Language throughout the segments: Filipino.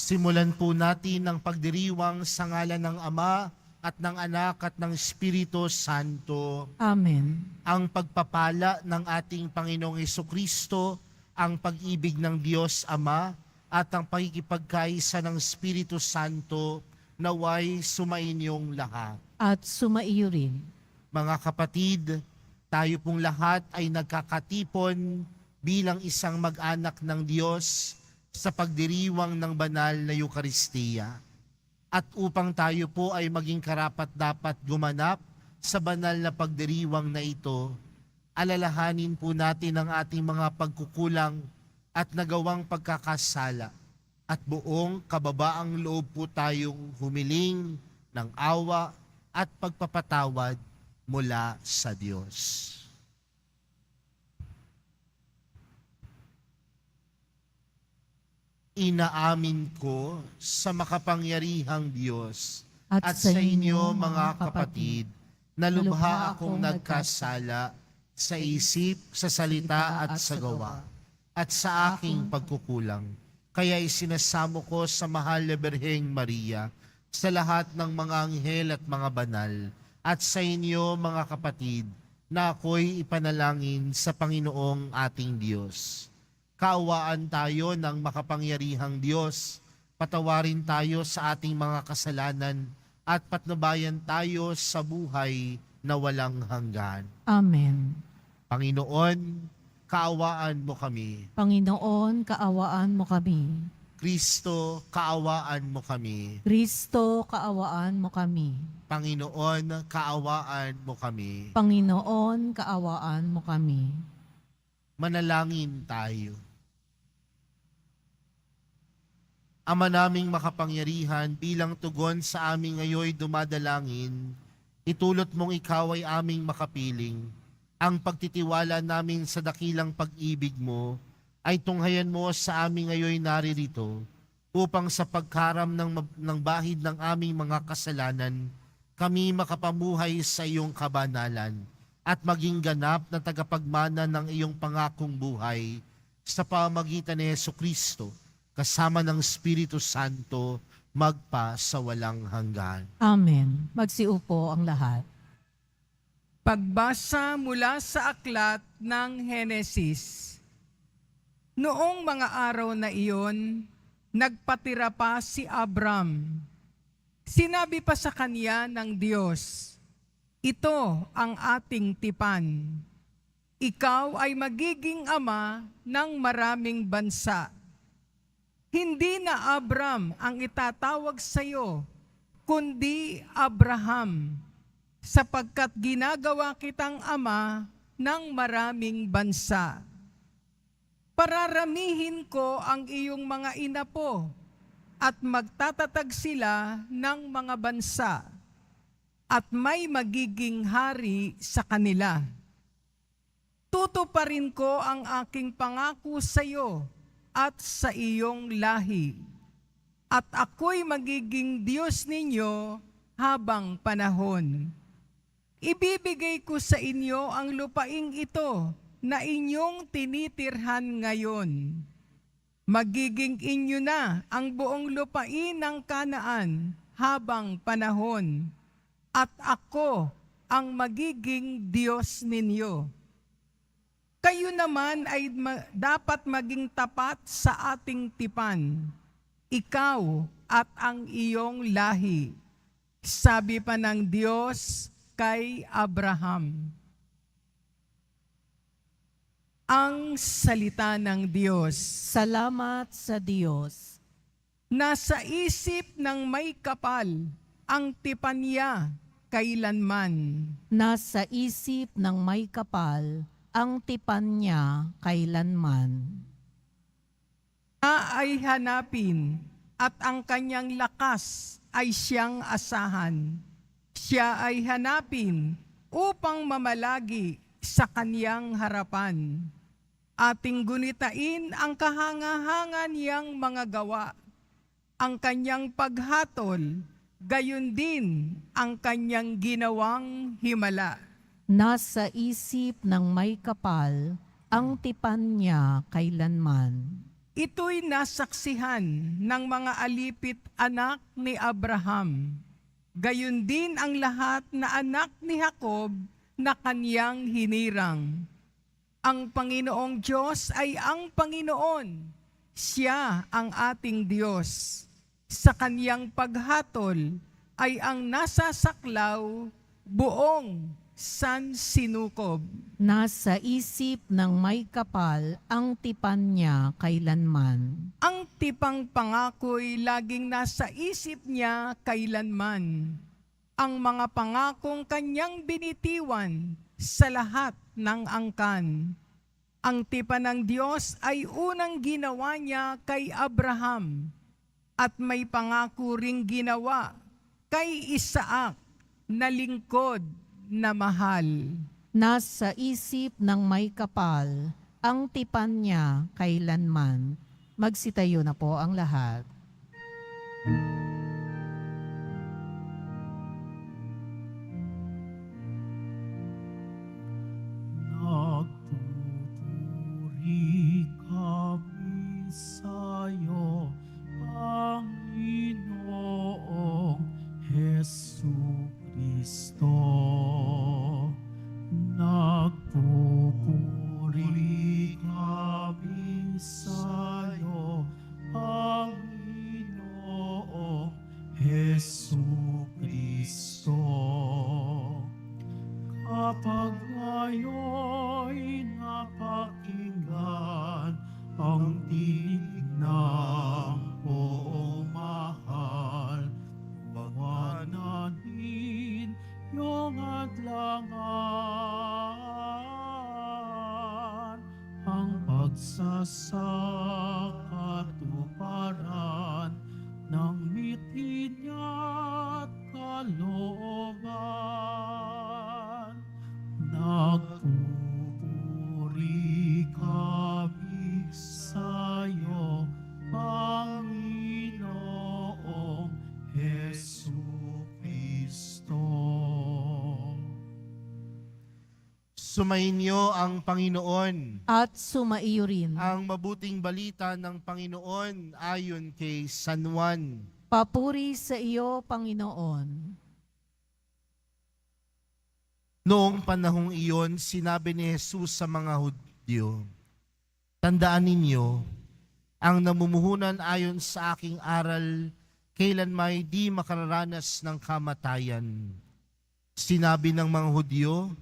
Simulan po natin ang pagdiriwang sa ngalan ng Ama at ng Anak at ng Espiritu Santo. Amen. Ang pagpapala ng ating Panginoong Hesukristo, ang pag-ibig ng Diyos Ama at ang pakikipagkaisa ng Espiritu Santo naway sumainyong lahat. At sumaiyo rin. Mga kapatid, tayo pong lahat ay nagkakatipon bilang isang mag-anak ng Diyos sa pagdiriwang ng banal na Eukaristiya. At upang tayo po ay maging karapat-dapat gumanap sa banal na pagdiriwang na ito, alalahanin po natin ang ating mga pagkukulang at nagawang pagkakasala. At buong kababaang loob po tayong humiling ng awa at pagpapatawad mula sa Diyos. Inaamin ko sa makapangyarihang Diyos at sa inyo mga kapatid na lubha akong nagkasala sa isip, sa salita at sa gawa at sa aking pagkukulang. Kaya isinasamo ko sa mahal na Birheng Maria, sa lahat ng mga anghel at mga banal, at sa inyo mga kapatid, na ako'y ipanalangin sa Panginoong ating Diyos. Kaawaan tayo ng makapangyarihang Diyos, patawarin tayo sa ating mga kasalanan, at patnubayan tayo sa buhay na walang hanggan. Amen. Panginoon, kaawaan mo kami. Panginoon, kaawaan mo kami. Kristo, kaawaan mo kami. Kristo, kaawaan mo kami. Panginoon, kaawaan mo kami. Panginoon, kaawaan mo kami. Manalangin tayo. Ama naming makapangyarihan, bilang tugon sa aming ngayoy dumadalangin, itulot mong ikaw ay aming makapiling. Ang pagtitiwala namin sa dakilang pag-ibig mo ay tunghayan mo sa aming ngayoy naririto upang sa pagkaram ng bahid ng aming mga kasalanan, kami makapamuhay sa iyong kabanalan at maging ganap na tagapagmana ng iyong pangakong buhay sa pamamagitan ni Hesukristo, kasama ng Espiritu Santo, magpa sa walang hanggan. Amen. Magsiupo ang lahat. Pagbasa mula sa aklat ng Henesis. Noong mga araw na iyon, nagpatira pa si Abram. Sinabi pa sa kanya ng Diyos, "Ito ang ating tipan. Ikaw ay magiging ama ng maraming bansa. Hindi na Abram ang itatawag sa iyo, kundi Abraham, sapagkat ginagawa kitang ama ng maraming bansa. Pararamihin ko ang iyong mga inapo at magtatatag sila ng mga bansa at may magiging hari sa kanila. Tutuparin ko ang aking pangako sa iyo at sa iyong lahi, at ako'y magiging Diyos ninyo habang panahon. Ibibigay ko sa inyo ang lupaing ito na inyong tinitirhan ngayon. Magiging inyo na ang buong lupain ng Kanaan habang panahon, at ako ang magiging Diyos ninyo. Kayo naman ay dapat maging tapat sa ating tipan, ikaw at ang iyong lahi," sabi pa ng Diyos kay Abraham. Ang salita ng Diyos. Salamat sa Diyos. Nasa isip ng may kapal ang tipan niya kailanman. Nasa isip ng may kapal ang tipan niya kailanman. Ay hanapin at ang kanyang lakas ay siyang asahan. Siya ay hanapin upang mamalagi sa kaniyang harapan. Ating gunitain ang kahanga-hanga niyang mga gawa, ang kanyang paghatol, gayon din ang kanyang ginawang himala. Nasa isip ng may kapal ang tipan niya kailanman. Ito'y nasaksihan ng mga alipit anak ni Abraham. Gayon din ang lahat na anak ni Jacob na kaniyang hinirang. Ang Panginoong Diyos ay ang Panginoon. Siya ang ating Diyos. Sa kaniyang paghatol ay ang nasasaklaw buong sansinukob. Nasa isip ng may kapal ang tipan niya kailanman. Ang tipang pangako'y laging nasa isip niya kailanman. Ang mga pangakong kanyang binitiwan sa lahat ng angkan. Ang tipan ng Diyos ay unang ginawa niya kay Abraham at may pangako ring ginawa kay Isaac na lingkod na mahal. Nasa isip ng may kapal ang tipan niya kailanman. Magsitayo na po ang lahat. Nagpupuri kami sa'yo, Panginoong Jesucristo. Nagpupuri kami sa'yo, Panginoong Jesucristo. Kapag ngayon'y napakinggan ang tinig ng buong mahal, mawananin iyong adlangan, ang pagsasakatuparan ng mitin niya't kalooban. Nagpupuri kami sa'yo, Panginoong Jesucristo. Sumainyo ang Panginoon. At sumaiyo rin. Ang mabuting balita ng Panginoon ayon kay San Juan. Papuri sa iyo, Panginoon. Noong panahong iyon, sinabi ni Jesus sa mga Hudyo, "Tandaan ninyo, ang namumuhunan ayon sa aking aral, kailan may di makararanas ng kamatayan." Sinabi ng mga Hudyo,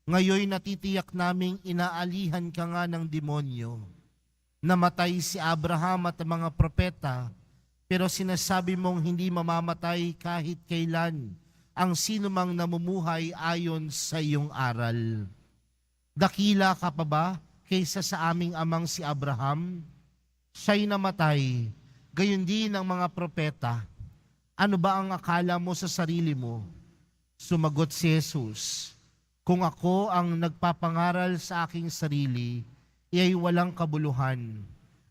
"Ngayon natitiyak naming inaalihan ka nga ng demonyo. Namatay si Abraham at ang mga propeta, pero sinasabi mong hindi mamamatay kahit kailan ang sinumang namumuhay ayon sa iyong aral. Dakila ka pa ba kaysa sa aming amang si Abraham? Siya'y namatay, gayon din ang mga propeta. Ano ba ang akala mo sa sarili mo?" Sumagot si Jesus, "Kung ako ang nagpapangaral sa aking sarili, iya'y walang kabuluhan.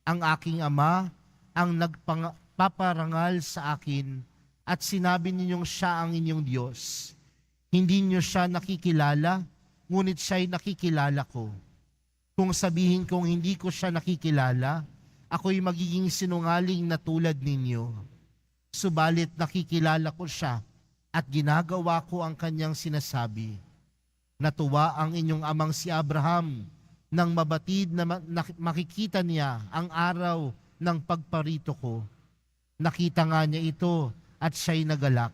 Ang aking Ama ang nagpaparangal sa akin at sinabi ninyong siya ang inyong Diyos. Hindi niyo siya nakikilala, ngunit siya'y nakikilala ko. Kung sabihin kong hindi ko siya nakikilala, ako'y magiging sinungaling na tulad ninyo. Subalit nakikilala ko siya at ginagawa ko ang kanyang sinasabi. Natuwa ang inyong amang si Abraham nang mabatid na makikita niya ang araw ng pagparito ko. Nakita nga niya ito at siya'y nagalak.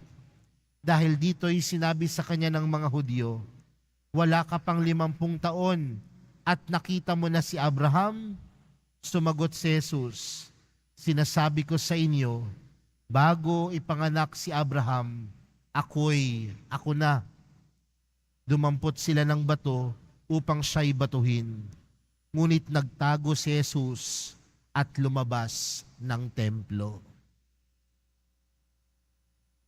Dahil dito'y sinabi sa kanya ng mga Hudyo, wala ka pang 50 taon at nakita mo na si Abraham? Sumagot si Jesus, sinasabi ko sa inyo, bago ipanganak si Abraham, ako na. Dumampot sila ng bato upang siya'y batuhin. Ngunit nagtago si Jesus at lumabas ng templo.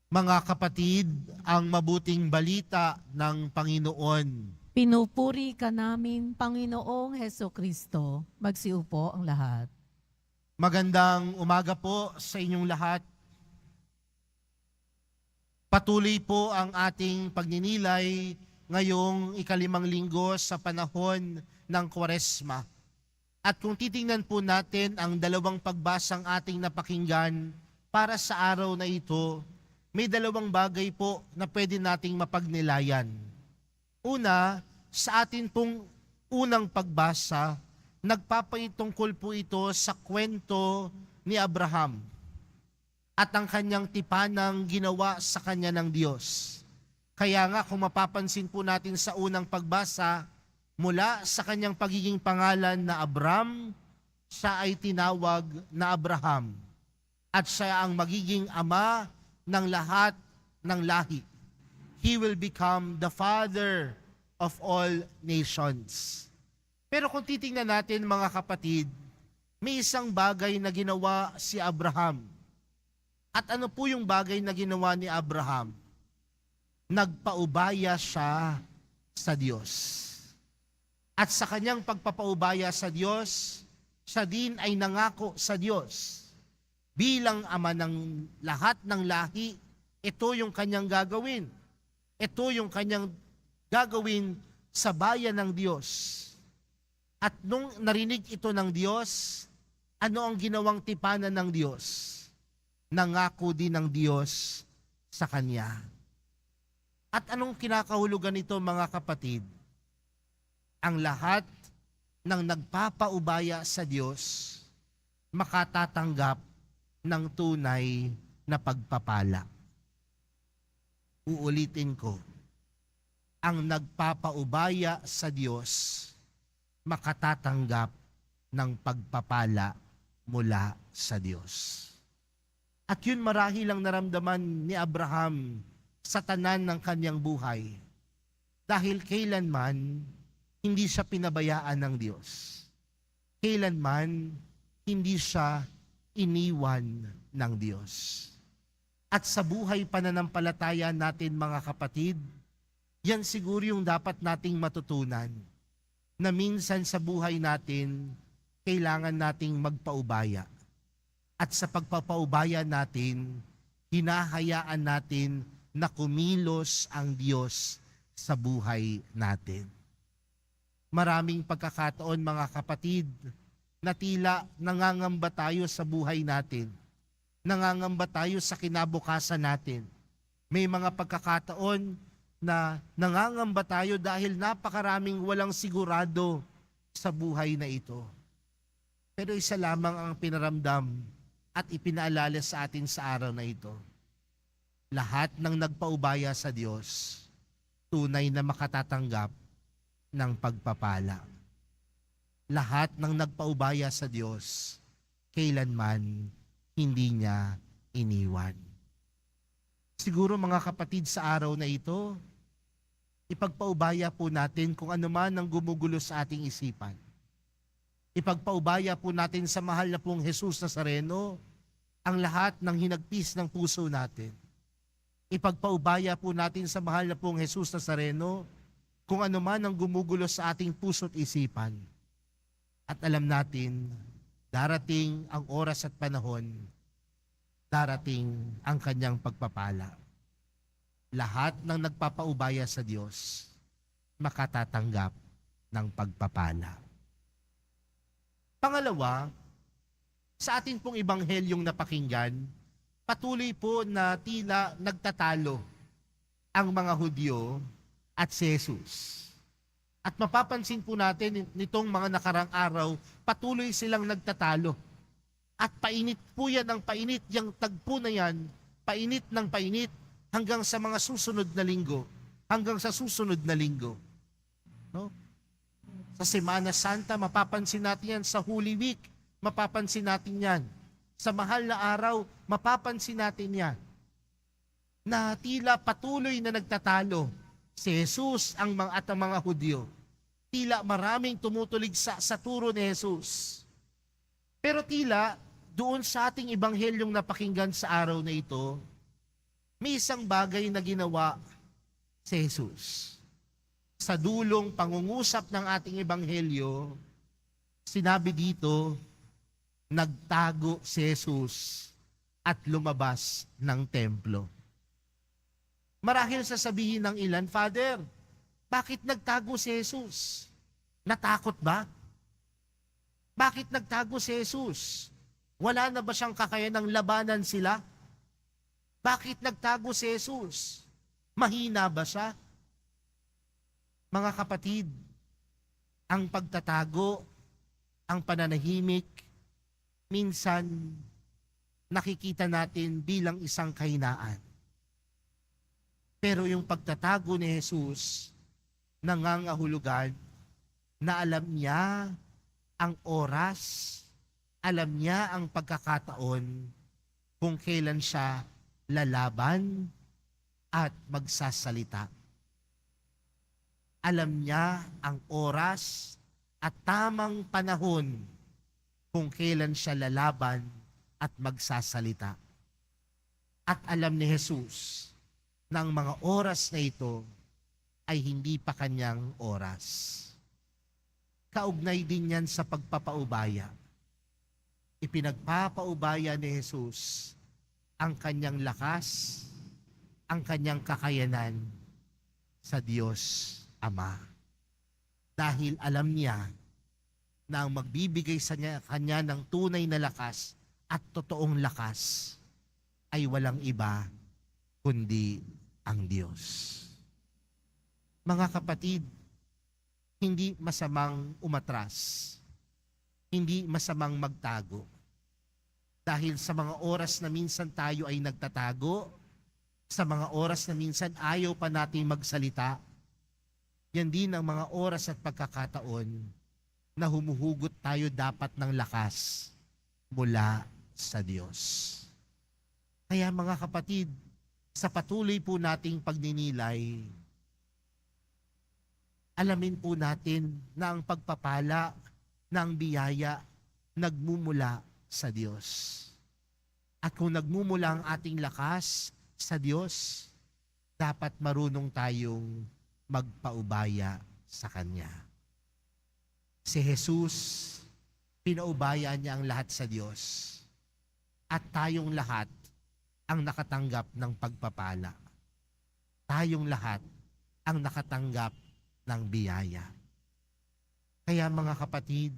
Mga kapatid, ang mabuting balita ng Panginoon. Pinupuri ka namin, Panginoong Hesukristo. Magsiupo ang lahat. Magandang umaga po sa inyong lahat. Patuloy po ang ating pagninilay ngayong ika-5 linggo sa panahon ng Kwaresma. At kung titingnan po natin ang dalawang pagbasang ating napakinggan para sa araw na ito, may dalawang bagay po na pwede nating mapagnilayan. Una, sa atin pong unang pagbasa, nagpapaitungkol po ito sa kwento ni Abraham at ang kanyang tipanang ginawa sa kanya ng Diyos. Kaya nga kung mapapansin po natin sa unang pagbasa, mula sa kanyang pagiging pangalan na Abram, siya ay tinawag na Abraham. At siya ang magiging ama ng lahat ng lahi. He will become the father of all nations. Pero kung titingnan natin mga kapatid, may isang bagay na ginawa si Abraham. At ano po yung bagay na ginawa ni Abraham? Nagpaubaya siya sa Diyos. At sa kanyang pagpapaubaya sa Diyos, siya din ay nangako sa Diyos. Bilang ama ng lahat ng lahi, ito yung kanyang gagawin. Ito yung kanyang gagawin sa bayan ng Diyos. At nung narinig ito ng Diyos, ano ang ginawang tipanan ng Diyos? Nangako din ng Diyos sa kanya. At anong kinakahulugan nito mga kapatid? Ang lahat ng nagpapaubaya sa Diyos makatatanggap ng tunay na pagpapala. Uulitin ko, ang nagpapaubaya sa Diyos makatatanggap ng pagpapala mula sa Diyos. At yun marahil ang naramdaman ni Abraham sa tanan ng kanyang buhay. Dahil kailanman hindi siya pinabayaan ng Diyos. Kailanman hindi siya iniwan ng Diyos. At sa buhay pananampalataya natin mga kapatid, yan siguro yung dapat nating matutunan na minsan sa buhay natin, kailangan nating magpaubaya. At sa pagpapaubaya natin, hinahayaan natin na kumilos ang Diyos sa buhay natin. Maraming pagkakataon mga kapatid na tila nangangamba tayo sa buhay natin. Nangangamba tayo sa kinabukasan natin. May mga pagkakataon na nangangamba tayo dahil napakaraming walang sigurado sa buhay na ito. Pero isa lamang ang pinaramdam at ipinaalala sa atin sa araw na ito. Lahat ng nagpaubaya sa Diyos, tunay na makatatanggap ng pagpapala. Lahat ng nagpaubaya sa Diyos, kailanman hindi niya iniwan. Siguro mga kapatid sa araw na ito, ipagpaubaya po natin kung ano man ang gumugulo sa ating isipan. Ipagpaubaya po natin sa mahal na pong Jesus Nazareno ang lahat ng hinagpis ng puso natin. Ipagpaubaya po natin sa mahal na pong Jesus Nazareno kung ano man ang gumugulo sa ating puso't isipan. At alam natin, darating ang oras at panahon, darating ang kanyang pagpapala. Lahat ng nagpapaubaya sa Diyos, makatatanggap ng pagpapala. Pangalawa, sa ating pong ibanghelyong napakinggan, patuloy po na tila nagtatalo ang mga Hudyo at si Jesus. At mapapansin po natin nitong mga nakarang araw, patuloy silang nagtatalo. At painit po yan ang painit, yung tagpo na yan, painit ng painit hanggang sa mga susunod na linggo. Hanggang sa susunod na linggo. No? Sa Semana Santa, mapapansin natin yan. Sa Holy Week, mapapansin natin yan. Sa mahal na araw, mapapansin natin yan. Na tila patuloy na nagtatalo si Jesus at ang mga Hudyo. Tila maraming tumutulig sa turo ni Jesus. Pero tila, doon sa ating ibanghelyong napakinggan sa araw na ito, may isang bagay na ginawa si Jesus. Sa dulong pangungusap ng ating ebanghelyo, sinabi dito, nagtago si Jesus at lumabas ng templo. Marahil sasabihin ng ilan, Father, bakit nagtago si Jesus? Natakot ba? Bakit nagtago si Jesus? Wala na ba siyang kakayanang labanan sila? Bakit nagtago si Jesus? Mahina ba siya? Mga kapatid, ang pagtatago, ang pananahimik, minsan nakikita natin bilang isang kahinaan. Pero yung pagtatago ni Jesus, nangangahulugan na alam niya ang oras, alam niya ang pagkakataon kung kailan siya lalaban at magsasalita. Alam niya ang oras at tamang panahon kung kailan siya lalaban at magsasalita. At alam ni Jesus na ang mga oras na ito ay hindi pa kanyang oras. Kaugnay din yan sa pagpapaubaya. Ipinagpapaubaya ni Jesus ang kanyang lakas, ang kanyang kakayanan sa Diyos Ama. Dahil alam niya na ang magbibigay sa kanya ng tunay na lakas at totoong lakas ay walang iba kundi ang Diyos. Mga kapatid, hindi masamang umatras, hindi masamang magtago. Dahil sa mga oras na minsan tayo ay nagtatago, sa mga oras na minsan ayaw pa nating magsalita, yan din ang mga oras at pagkakataon na humuhugot tayo dapat ng lakas mula sa Diyos. Kaya mga kapatid, sa patuloy po nating pagninilay, alamin po natin na ang pagpapala ng biyaya nagmumula sa Diyos. At kung nagmumula ang ating lakas sa Diyos, dapat marunong tayong magpaubaya sa Kanya. Si Jesus, pinaubaya niya ang lahat sa Diyos. At tayong lahat ang nakatanggap ng pagpapala. Tayong lahat ang nakatanggap ng biyaya. Kaya mga kapatid,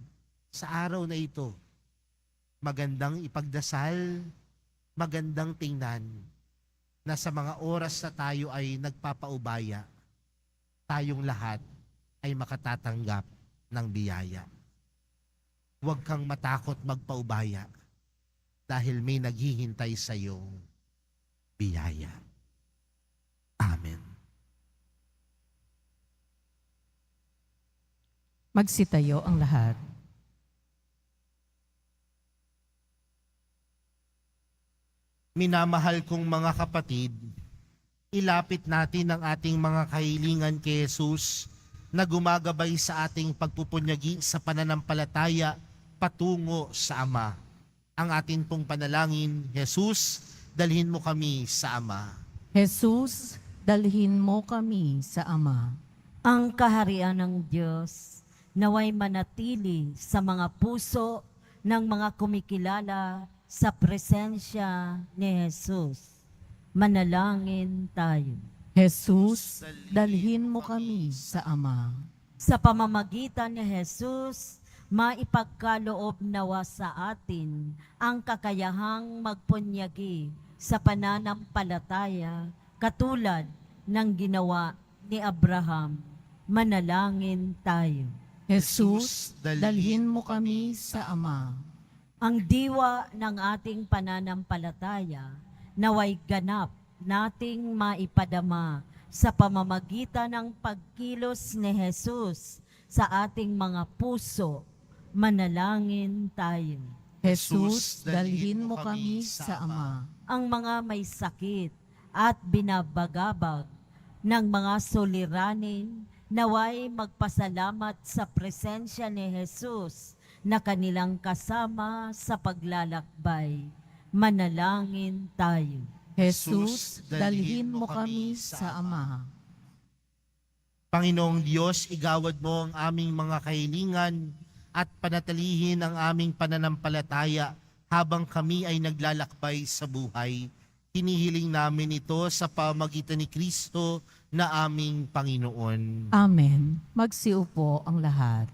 sa araw na ito, magandang ipagdasal, magandang tingnan, na sa mga oras na tayo ay nagpapaubaya, tayong lahat ay makatatanggap ng biyaya. Huwag kang matakot magpaubaya dahil may naghihintay sa iyong biyaya. Amen. Magsitayo ang lahat. Minamahal kong mga kapatid, ilapit natin ang ating mga kahilingan kay Jesus na gumagabay sa ating pagpupunyagi sa pananampalataya patungo sa Ama. Ang ating pong panalangin, Jesus, dalhin mo kami sa Ama. Jesus, dalhin mo kami sa Ama. Ang kaharian ng Diyos naway manatili sa mga puso ng mga kumikilala sa presensya ni Jesus. Manalangin tayo. Jesus, dalhin mo kami sa Ama. Sa pamamagitan ni Jesus, maipagkaloob nawa sa atin ang kakayahang magpunyagi sa pananampalataya katulad ng ginawa ni Abraham. Manalangin tayo. Jesus, dalhin mo kami sa Ama. Ang diwa ng ating pananampalataya naway ganap nating maipadama sa pamamagitan ng pagkilos ni Jesus sa ating mga puso. Manalangin tayo. Jesus, dalhin mo kami sa Ama. Ang mga may sakit at binabagabag ng mga suliranin naway magpasalamat sa presensya ni Jesus na kanilang kasama sa paglalakbay. Manalangin tayo. Jesus, dalhin mo kami sa Ama. Panginoong Diyos, igawad mo ang aming mga kahilingan at panatilihin ang aming pananampalataya habang kami ay naglalakbay sa buhay. Hinihiling namin ito sa pamagitan ni Kristo na aming Panginoon. Amen. Magsiupo ang lahat.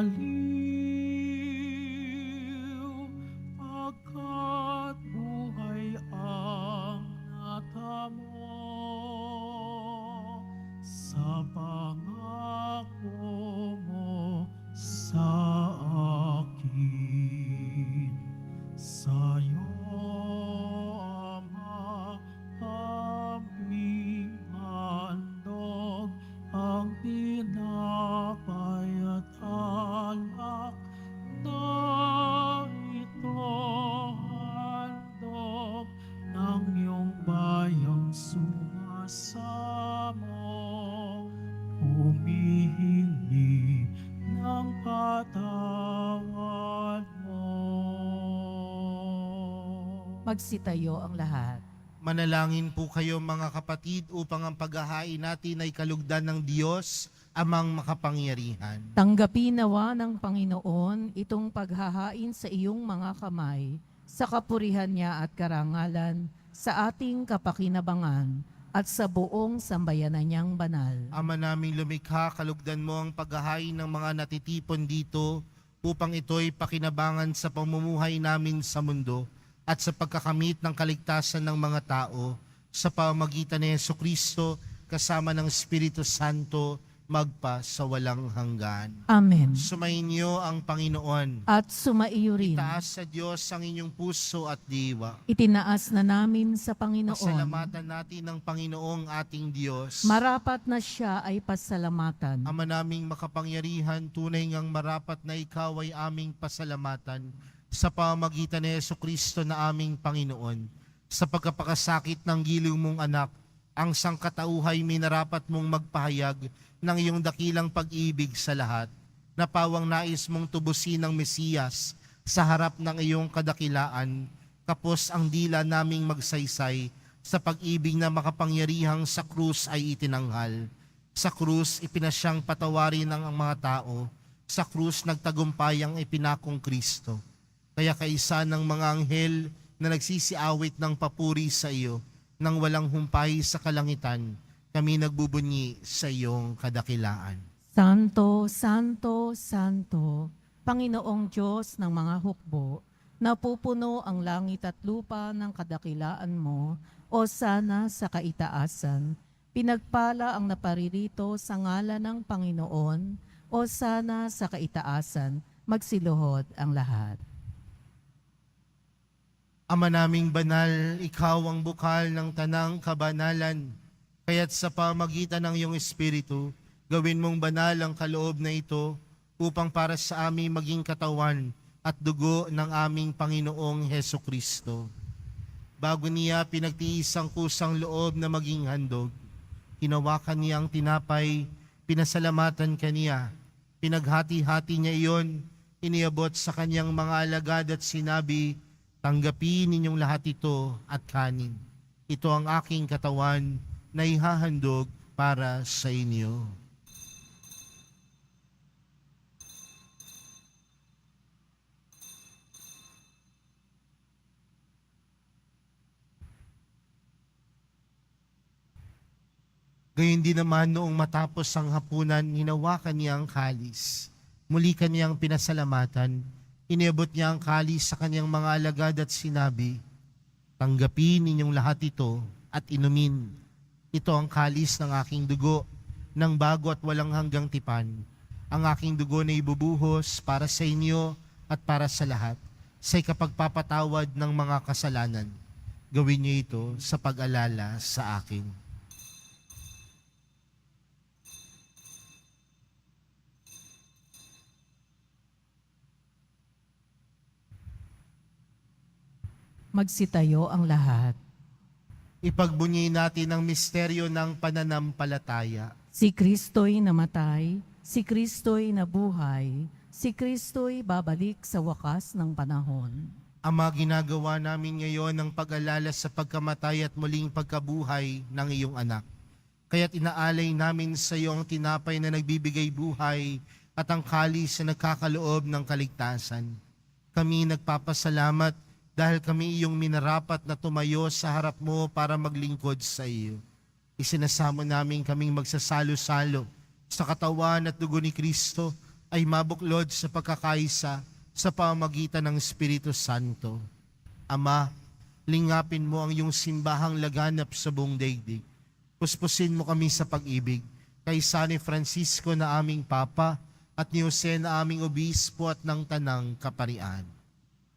aliw, pagkat buhay ang natamo sa pangako mo sa akin. Sa'yo, Ama, aming handog ang tinapay at alak na ito, handog ng iyong bayang sumasamo, humihingi ng patawad mo. Magsitayo ang lahat. Manalangin po kayo mga kapatid upang ang paghahain natin ay kalugdan ng Diyos, Amang makapangyarihan. Tanggapin nawa ng Panginoon itong paghahain sa iyong mga kamay, sa kapurihan niya at karangalan, sa ating kapakinabangan, at sa buong sambayanan niyang banal. Ama naming lumikha, kalugdan mo ang paghahain ng mga natitipon dito upang ito'y pakinabangan sa pamumuhay namin sa mundo at sa pagkakamit ng kaligtasan ng mga tao sa pamamagitan ni Jesucristo kasama ng Espiritu Santo magpa sa walang hanggan. Amen. Sumainyo ang Panginoon. At sumaiyo rin. Itaas sa Diyos ang inyong puso at diwa. Itinaas na namin sa Panginoon. Pasalamatan natin ang Panginoong ating Diyos. Marapat na siya ay pasalamatan. Ama naming makapangyarihan, tunay ngang marapat na ikaw ay aming pasalamatan sa pamamagitan ni Jesucristo na aming Panginoon. Sa pagkapakasakit ng giliw mong anak, ang sangkatauhay minarapat mong magpahayag ng iyong dakilang pag-ibig sa lahat, na pawang nais mong tubusin ng Mesiyas sa harap ng iyong kadakilaan, kapos ang dila naming magsaysay sa pag-ibig na makapangyarihang sa krus ay itinanghal. Sa krus, ipinasyang patawarin ng mga tao. Sa krus, nagtagumpay ang ipinakong Kristo. Kaya kaisa ng mga anghel na nagsisiawit ng papuri sa iyo, nang walang humpay sa kalangitan, kami nagbubunyi sa iyong kadakilaan. Santo, Santo, Santo, Panginoong Diyos ng mga hukbo, napupuno ang langit at lupa ng kadakilaan mo, o sana sa kaitaasan. Pinagpala ang naparirito sa ngalan ng Panginoon, o sana sa kaitaasan, magsiluhod ang lahat. Ama naming banal, ikaw ang bukal ng tanang kabanalan, kaya't sa pamagitan ng iyong Espiritu, gawin mong banal ang kaloob na ito upang para sa aming maging katawan at dugo ng aming Panginoong Hesukristo. Bago niya pinagtiis ang kusang loob na maging handog, hinawakan niya ang tinapay, pinasalamatan kaniya, pinaghati-hati niya iyon, iniabot sa kanyang mga alagad at sinabi, tanggapin ninyong lahat ito at kanin. Ito ang aking katawan na ihahandog para sa inyo. Gayon din naman noong matapos ang hapunan, hinawakan niya ang kalis. Muli kaniyang pinasalamatan. Iniabot niya ang kalis sa kanyang mga alagad at sinabi, tanggapin ninyong lahat ito at inumin. Ito ang kalis ng aking dugo, ng bago at walang hanggang tipan. Ang aking dugo na ibubuhos para sa inyo at para sa lahat, sa ikapagpapatawad ng mga kasalanan. Gawin niyo ito sa pag-alala sa akin. Magsitayo ang lahat. Ipagbunyi natin ang misteryo ng pananampalataya. Si Kristo'y namatay, si Kristo'y nabuhay, si Kristo'y babalik sa wakas ng panahon. Ama, ginagawa namin ngayon ang pag-alala sa pagkamatay at muling pagkabuhay ng iyong anak. Kaya't inaalay namin sa iyo ang tinapay na nagbibigay buhay at ang kalis na nagkakaloob ng kaligtasan. Kami nagpapasalamat dahil kami iyong minarapat na tumayo sa harap mo para maglingkod sa iyo. Isinasamo namin kaming magsasalo-salo sa katawan at dugo ni Kristo ay mabuklod sa pagkakaisa sa pamamagitan ng Espiritu Santo. Ama, lingapin mo ang iyong simbahang laganap sa buong daigdig. Puspusin mo kami sa pag-ibig kay San Francisco na aming Papa at ni Jose na aming Obispo at ng Tanang Kaparian.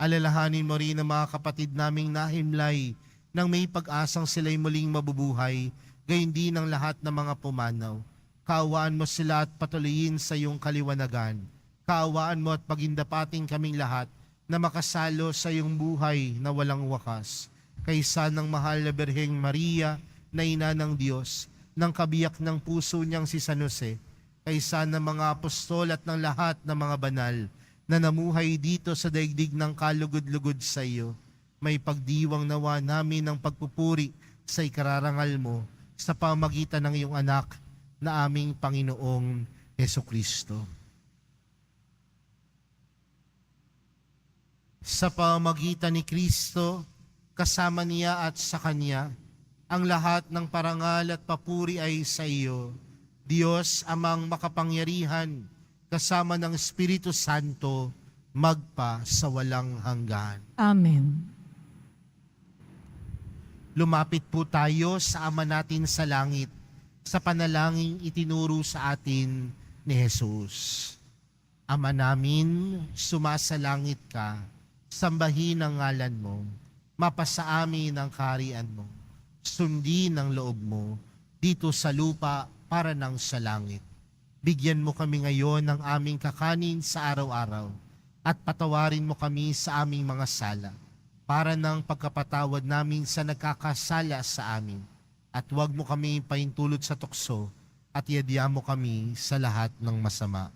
Alalahanin mo rin ang mga kapatid naming nahimlay nang may pag-asang sila'y muling mabubuhay, gayon din ang lahat ng mga pumanaw. Kaawaan mo sila at patuloyin sa iyong kaliwanagan. Kaawaan mo at pagindapating kaming lahat na makasalo sa iyong buhay na walang wakas. Kaysa ng mahal na Birheng Maria na ina ng Diyos, ng kabiyak ng puso niyang si San Jose, kaysa ng mga apostol at ng lahat ng mga banal na namuhay dito sa daigdig ng kalugod-lugod sa iyo, may pagdiwang nawa namin ng pagpupuri sa ikararangal mo sa pamagitan ng iyong anak na aming Panginoong Hesukristo. Sa pamagitan ni Kristo, kasama niya at sa Kanya, ang lahat ng parangal at papuri ay sa iyo, Diyos amang makapangyarihan, kasama ng Espiritu Santo, magpa sa walang hanggan. Amen. Lumapit po tayo sa Ama natin sa langit, sa panalangin itinuro sa atin ni Jesus. Ama namin, sumasalangit ka, sambahin ang ngalan mo, mapasa amin ang kaharian mo, sundin ang loob mo, dito sa lupa para nang sa langit. Bigyan mo kami ngayon ng aming kakanin sa araw-araw, at patawarin mo kami sa aming mga sala, para ng pagkapatawad namin sa nagkakasala sa amin. At huwag mo kami paintulot sa tukso, at iadya mo kami sa lahat ng masama.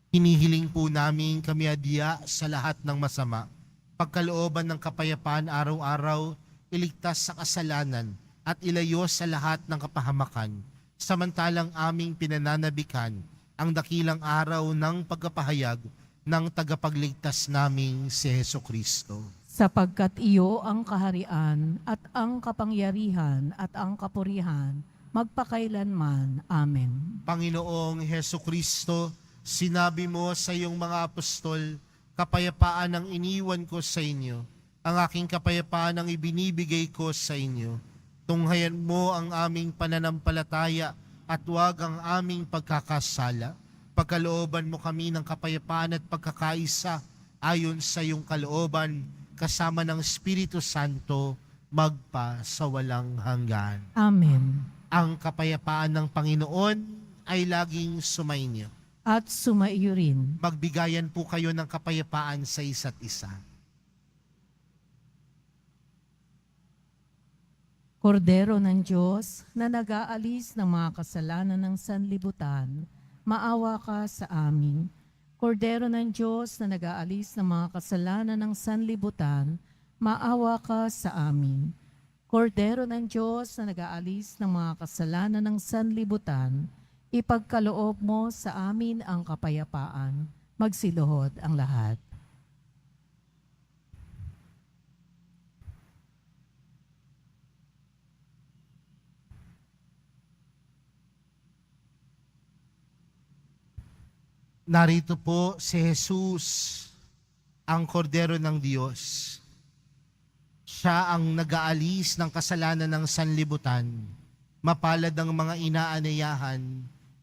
Hinihiling po namin kami adya sa lahat ng masama, pagkalooban ng kapayapaan araw-araw, iligtas sa kasalanan, at ilayo sa lahat ng kapahamakan, samantalang aming pinananabikan ang dakilang araw ng pagkapahayag ng tagapagligtas naming si Hesukristo. Sapagkat iyo ang kaharian at ang kapangyarihan at ang kapurihan, magpakailanman. Amen. Panginoong Hesukristo, sinabi mo sa iyong mga apostol, kapayapaan ang iniwan ko sa inyo, ang aking kapayapaan ang ibinibigay ko sa inyo. Tunghayan mo ang aming pananampalataya at huwag ang aming pagkakasala. Pagkalooban mo kami ng kapayapaan at pagkakaisa ayon sa iyong kalooban, kasama ng Espiritu Santo, magpa sa walang hanggan. Amen. Ang kapayapaan ng Panginoon ay laging sumainyo. At sumaiyo rin. Magbigayan po kayo ng kapayapaan sa isa't isa. Kordero ng Diyos na nag-aalis ng mga kasalanan ng sanlibutan, maawa ka sa amin. Kordero ng Diyos na nag-aalis ng mga kasalanan ng sanlibutan, maawa ka sa amin. Kordero ng Diyos na nag-aalis ng mga kasalanan ng sanlibutan, ipagkaloob mo sa amin ang kapayapaan. Magsiluhod ang lahat. Narito po si Jesus, ang kordero ng Diyos. Siya ang nag-aalis ng kasalanan ng sanlibutan. Mapalad ang mga inaanayahan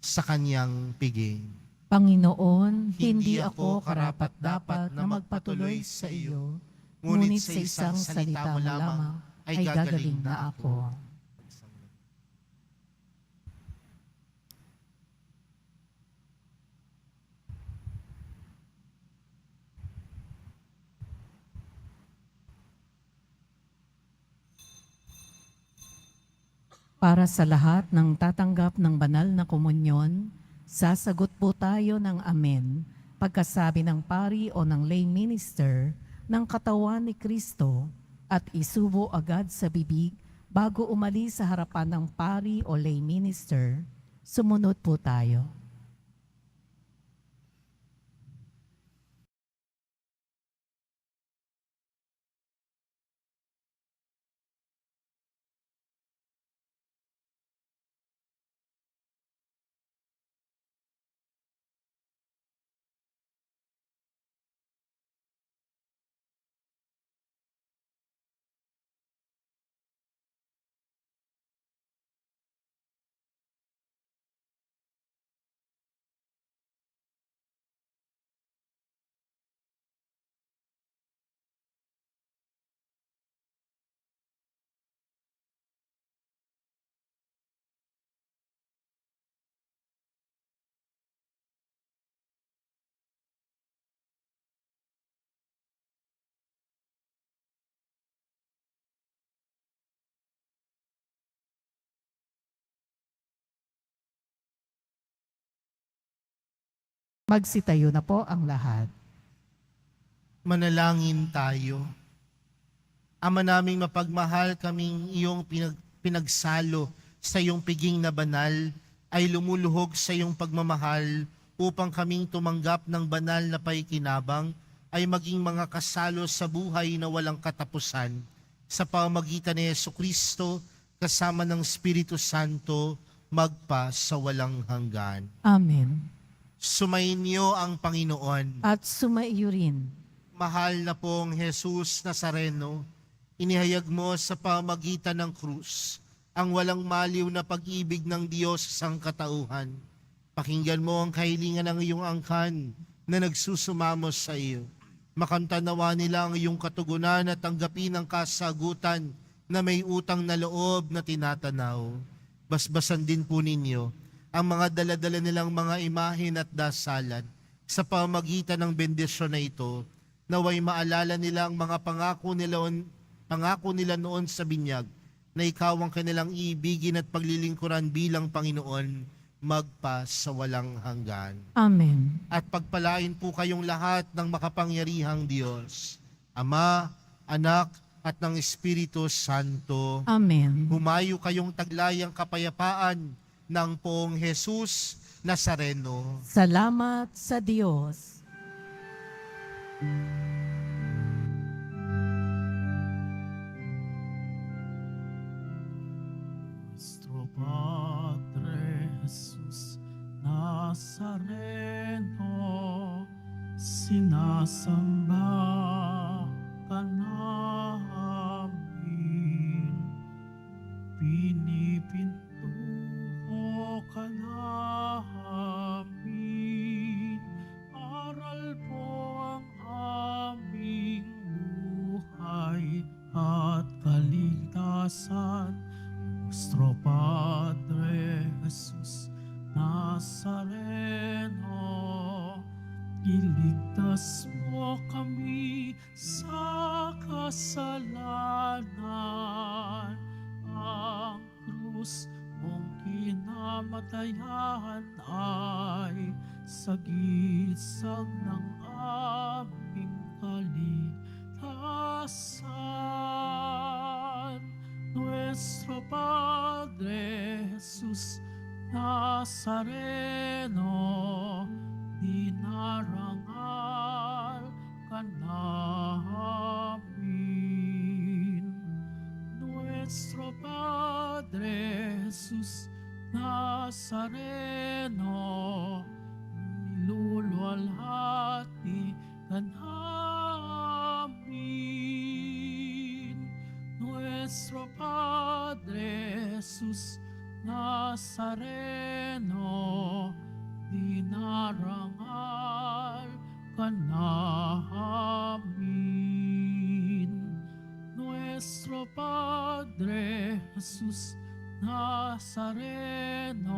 sa kanyang piging. Panginoon, hindi ako karapat-dapat na magpatuloy sa iyo, ngunit sa isang salita mo lamang ay gagaling na ako. Para sa lahat ng tatanggap ng banal na komunyon, sasagot po tayo ng amen pagkasabi ng pari o ng lay minister ng katawan ni Kristo at isubo agad sa bibig bago umalis sa harapan ng pari o lay minister. Sumunod po tayo. Magsitayo na po ang lahat. Manalangin tayo. Ama naming mapagmahal, kaming iyong pinagsalo sa iyong piging na banal ay lumuluhog sa iyong pagmamahal upang kaming tumanggap ng banal na paikinabang ay maging mga kasalo sa buhay na walang katapusan sa pamamagitan ni Jesucristo kasama ng Espiritu Santo magpa sa walang hanggan. Amen. Sumainyo ang Panginoon. At sumaiyo rin. Mahal na pong Jesus Nazareno, inihayag mo sa pamagitan ng krus ang walang maliw na pag-ibig ng Diyos sa sangkatauhan. Pakinggan mo ang kahilingan ng iyong angkan na nagsusumamos sa iyo. Makantanawa nila ang iyong katugunan at tanggapin ang kasagutan na may utang na loob na tinatanaw. Basbasan din po ninyo ang mga daladala nilang mga imahen at dasalan sa pamagitan ng bendisyon na ito, naway maalala nila ang mga pangako nila noon sa binyag na ikaw ang kanilang iibigin at paglilingkuran bilang Panginoon magpa sa walang hanggan. Amen. At pagpalain po kayong lahat ng makapangyarihang Diyos, Ama, Anak, at ng Espiritu Santo. Amen. Humayo kayong taglayang kapayapaan ng Poong Jesus Nazareno. Salamat sa Diyos. Nuestro Padre Jesús Nazareno, sinasamba ka namin, pinipintuho ka namin, aral po ang aming buhay at kaligtasan. Nuestro Padre Jesús Nazareno, iligtas mo kami sa kasalanan. Ang krus mong kinamatayan ay sagisag ng aming kaligtasan. Nuestro Padre Jesús Nazareno, dinarangal ka namin. Nuestro Padre Jesús Nazareno, niluluwalhati ka namin. Nuestro Padre Jesús Nazareno, dinarangal ka namin. Nuestro Padre Jesús Nazareno,